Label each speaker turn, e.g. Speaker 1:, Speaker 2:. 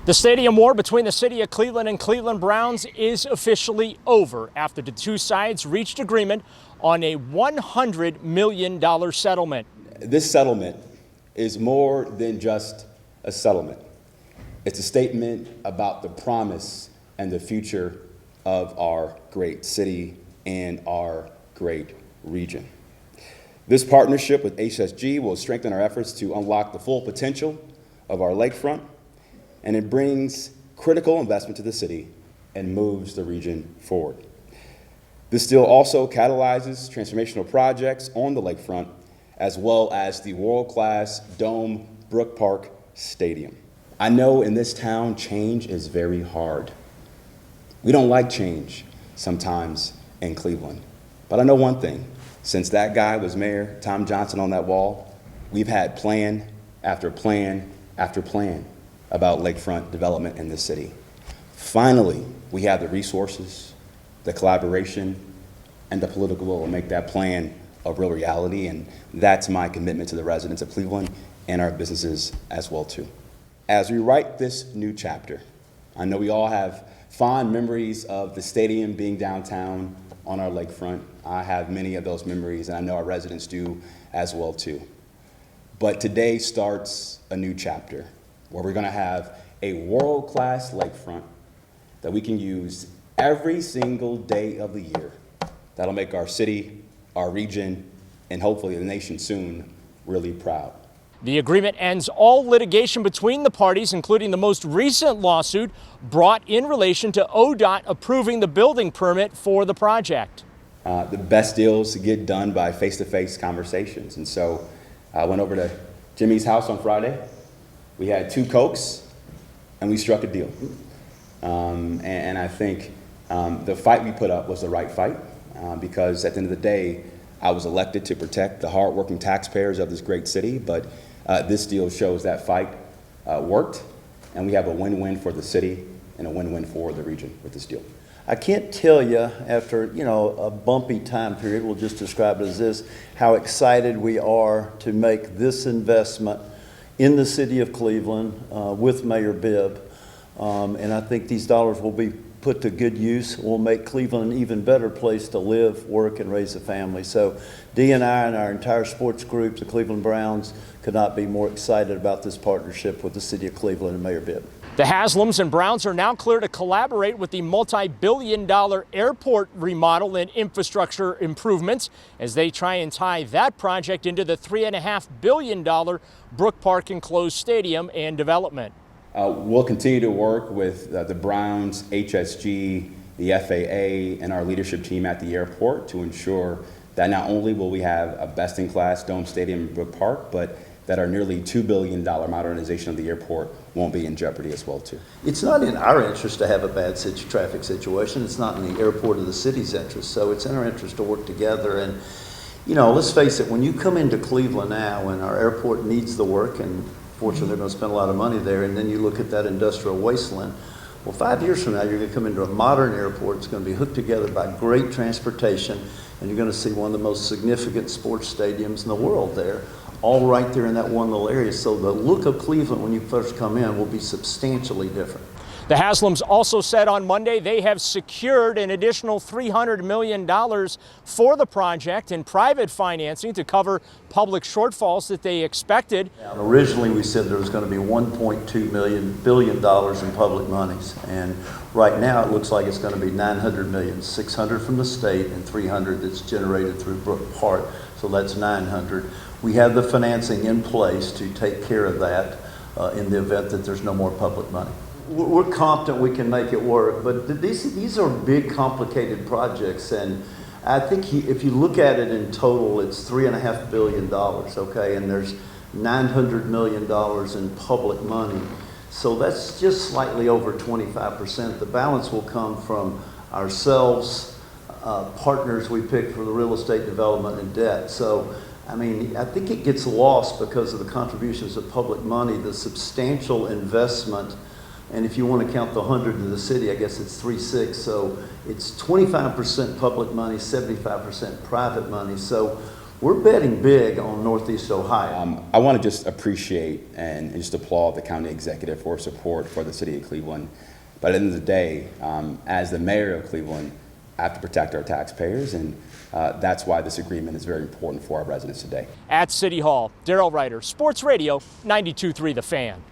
Speaker 1: The stadium war between the city of Cleveland and Cleveland Browns is officially over after the two sides reached agreement on a $100 million settlement.
Speaker 2: This settlement is more than just a settlement. It's a statement about the promise and the future of our great city and our great region. This partnership with HSG will strengthen our efforts to unlock the full potential of our lakefront, and it brings critical investment to the city and moves the region forward. This deal also catalyzes transformational projects on the lakefront, as well as the world-class dome Brook Park Stadium. I know in this town, change is very hard. We don't like change sometimes in Cleveland. But I know one thing, since that guy was mayor, Tom Johnson, on that wall, we've had plan after plan after plan about lakefront development in this city. Finally, we have the resources, the collaboration, and the political will to make that plan a real reality, and that's my commitment to the residents of Cleveland and our businesses as well too. As we write this new chapter, I know we all have fond memories of the stadium being downtown on our lakefront. I have many of those memories, and I know our residents do as well too. But today starts a new chapter where we're going to have a world-class lakefront that we can use every single day of the year. That'll make our city, our region, and hopefully the nation soon really proud.
Speaker 1: The agreement ends all litigation between the parties, including the most recent lawsuit brought in relation to ODOT approving the building permit for the project.
Speaker 2: The best deals get done by face-to-face conversations. And so I went over to Jimmy's house on Friday. We had 2 Cokes, and we struck a deal. And I think the fight we put up was the right fight because at the end of the day, I was elected to protect the hardworking taxpayers of this great city, but this deal shows that fight worked, and we have a win-win for the city and a win-win for the region with this deal.
Speaker 3: I can't tell you, after a bumpy time period, we'll just describe it as this, how excited we are to make this investment in the city of Cleveland with Mayor Bibb. And I think these dollars will be put to good use. Will make Cleveland an even better place to live, work, and raise a family. So Dee and I and our entire sports group, the Cleveland Browns, could not be more excited about this partnership with the city of Cleveland and Mayor Bibb.
Speaker 1: The Haslams and Browns are now clear to collaborate with the multi-billion-dollar airport remodel and infrastructure improvements as they try and tie that project into the $3.5 billion Brook Park enclosed stadium and development.
Speaker 2: We'll continue to work with the Browns, HSG, the FAA, and our leadership team at the airport to ensure that not only will we have a best-in-class dome stadium in Brook Park, but that our nearly $2 billion modernization of the airport won't be in jeopardy as well too.
Speaker 3: It's not in our interest to have a bad traffic situation. It's not in the airport or the city's interest. So it's in our interest to work together. And let's face it, when you come into Cleveland now and our airport needs the work, and fortunately they're going to spend a lot of money there, and then you look at that industrial wasteland, well, 5 years from now you're going to come into a modern airport. It's going to be hooked together by great transportation, and you're going to see one of the most significant sports stadiums in the world there, all right there in that one little area. So the look of Cleveland when you first come in will be substantially different.
Speaker 1: The Haslams also said on Monday they have secured an additional $300 million for the project in private financing to cover public shortfalls that they expected.
Speaker 3: And originally we said there was going to be $1.2 billion in public monies, and right now it looks like it's going to be $900 million, $600 from the state and $300 that's generated through Brook Park, so that's $900. We have the financing in place to take care of that in the event that there's no more public money. We're confident we can make it work, but these are big, complicated projects, and I think if you look at it in total, it's $3.5 billion, okay, and there's $900 million in public money, so that's just slightly over 25%. The balance will come from ourselves, partners we picked for the real estate development and debt. So I mean, I think it gets lost because of the contributions of public money, the substantial investment, and if you want to count the 100 to the city, I guess it's 3.6. So it's 25% public money, 75% private money. So We're betting big on Northeast Ohio.
Speaker 2: I want to just appreciate and just applaud the county executive for support for the city of Cleveland. But at the end of the day, as the mayor of Cleveland, I have to protect our taxpayers, and that's why this agreement is very important for our residents today.
Speaker 1: At City Hall, Daryl Ruiter, Sports Radio 92.3 The Fan.